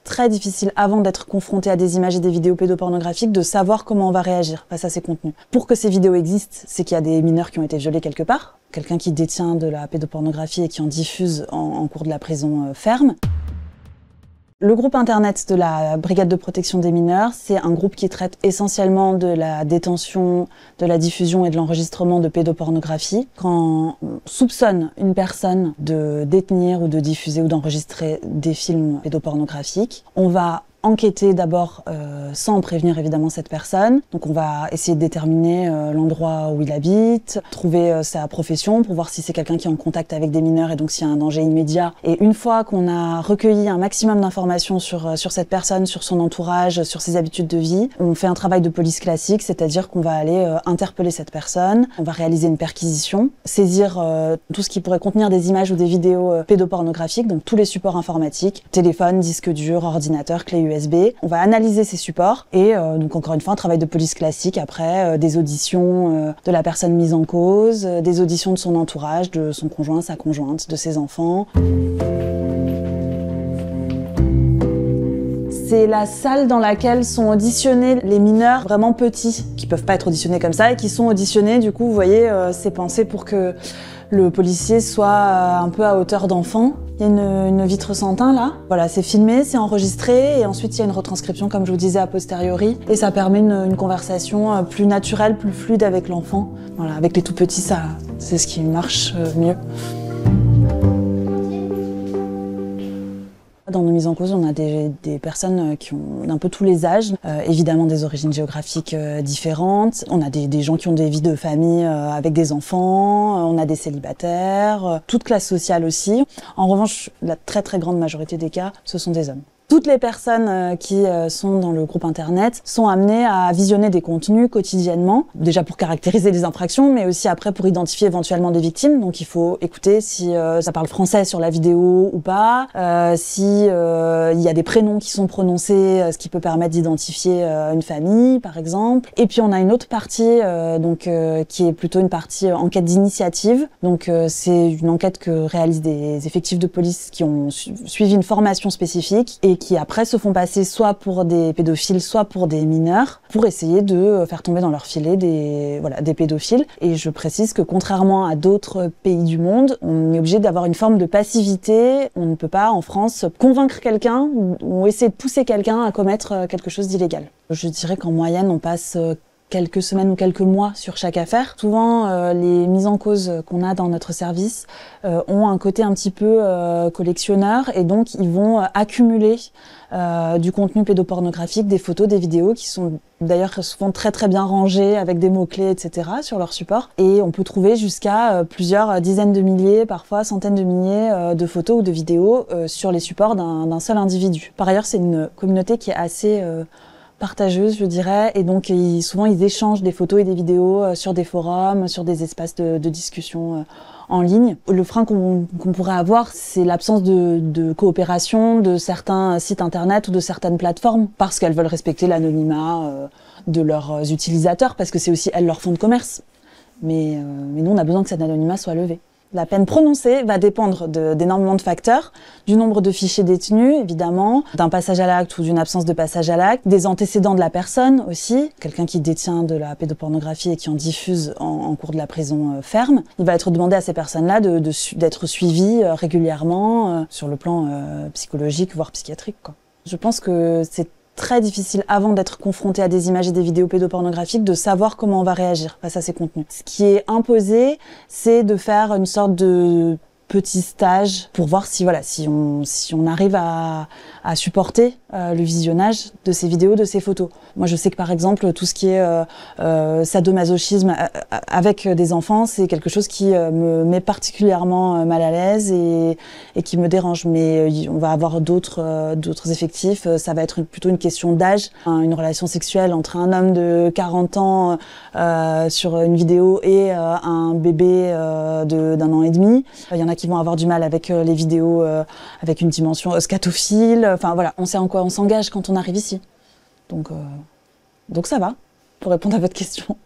très difficile, avant d'être confronté à des images et des vidéos pédopornographiques, de savoir comment on va réagir face à ces contenus. Pour que ces vidéos existent, c'est qu'il y a des mineurs qui ont été violés quelque part, quelqu'un qui détient de la pédopornographie et qui en diffuse en cours de la prison ferme. Le groupe internet de la Brigade de protection des mineurs, c'est un groupe qui traite essentiellement de la détention, de la diffusion et de l'enregistrement de pédopornographie. Quand on soupçonne une personne de détenir ou de diffuser ou d'enregistrer des films pédopornographiques, on va enquêter d'abord sans prévenir évidemment cette personne. Donc on va essayer de déterminer l'endroit où il habite, trouver sa profession pour voir si c'est quelqu'un qui est en contact avec des mineurs et donc s'il y a un danger immédiat. Et une fois qu'on a recueilli un maximum d'informations sur cette personne, sur son entourage, sur ses habitudes de vie, on fait un travail de police classique, c'est-à-dire qu'on va aller interpeller cette personne, on va réaliser une perquisition, saisir tout ce qui pourrait contenir des images ou des vidéos pédopornographiques, donc tous les supports informatiques, téléphone, disque dur, ordinateur, clé USB. On va analyser ces supports et donc encore une fois un travail de police classique après des auditions de la personne mise en cause, des auditions de son entourage, de son conjoint, sa conjointe, de ses enfants. C'est la salle dans laquelle sont auditionnés les mineurs vraiment petits, qui peuvent pas être auditionnés comme ça et qui sont auditionnés, du coup vous voyez, c'est pensé pour que le policier soit un peu à hauteur d'enfant. Il y a une vitre sans teint là. Voilà, c'est filmé, c'est enregistré et ensuite il y a une retranscription comme je vous disais a posteriori et ça permet une conversation plus naturelle, plus fluide avec l'enfant. Voilà, avec les tout petits, ça, c'est ce qui marche mieux. Dans nos mises en cause, on a des personnes qui ont un peu tous les âges, évidemment des origines géographiques différentes. On a des gens qui ont des vies de famille avec des enfants, on a des célibataires, toute classe sociale aussi. En revanche, la très très grande majorité des cas, ce sont des hommes. Toutes les personnes qui sont dans le groupe internet sont amenées à visionner des contenus quotidiennement, déjà pour caractériser les infractions, mais aussi après pour identifier éventuellement des victimes. Donc il faut écouter si ça parle français sur la vidéo ou pas, si il y a des prénoms qui sont prononcés, ce qui peut permettre d'identifier une famille par exemple. Et puis on a une autre partie qui est plutôt une partie enquête d'initiative. Donc c'est une enquête que réalisent des effectifs de police qui ont suivi une formation spécifique et qui après se font passer soit pour des pédophiles, soit pour des mineurs, pour essayer de faire tomber dans leur filet des pédophiles. Et je précise que contrairement à d'autres pays du monde, on est obligé d'avoir une forme de passivité. On ne peut pas, en France, convaincre quelqu'un ou essayer de pousser quelqu'un à commettre quelque chose d'illégal. Je dirais qu'en moyenne, on passe quelques semaines ou quelques mois sur chaque affaire. Souvent, les mises en cause qu'on a dans notre service ont un côté un petit peu collectionneur et donc ils vont accumuler du contenu pédopornographique, des photos, des vidéos qui sont d'ailleurs souvent très très bien rangées avec des mots-clés, etc. sur leur support. Et on peut trouver jusqu'à plusieurs dizaines de milliers, parfois centaines de milliers de photos ou de vidéos sur les supports d'un seul individu. Par ailleurs, c'est une communauté qui est assez partageuse, je dirais, et donc souvent ils échangent des photos et des vidéos sur des forums, sur des espaces de discussion en ligne. Le frein qu'on pourrait avoir, c'est l'absence de coopération de certains sites internet ou de certaines plateformes, parce qu'elles veulent respecter l'anonymat de leurs utilisateurs, parce que c'est aussi elles leur fond de commerce. Mais nous, on a besoin que cet anonymat soit levé. La peine prononcée va dépendre d'énormément de facteurs, du nombre de fichiers détenus, évidemment, d'un passage à l'acte ou d'une absence de passage à l'acte, des antécédents de la personne aussi, quelqu'un qui détient de la pédopornographie et qui en diffuse en cours de la prison ferme. Il va être demandé à ces personnes-là d'être suivies régulièrement sur le plan psychologique, voire psychiatrique, quoi. Je pense que c'est très difficile, avant d'être confronté à des images et des vidéos pédopornographiques, de savoir comment on va réagir face à ces contenus. Ce qui est imposé, c'est de faire une sorte de petit stage pour voir si on arrive à supporter le visionnage de ces vidéos, de ces photos. Moi, je sais que par exemple, tout ce qui est sadomasochisme avec des enfants, c'est quelque chose qui me met particulièrement mal à l'aise et qui me dérange. Mais on va avoir d'autres effectifs. Ça va être plutôt une question d'âge. Une relation sexuelle entre un homme de 40 ans sur une vidéo et un bébé d'un an et demi. Il y en a qui vont avoir du mal avec les vidéos avec une dimension scatophile. Enfin voilà, on sait en quoi on s'engage quand on arrive ici. Donc ça va, pour répondre à votre question.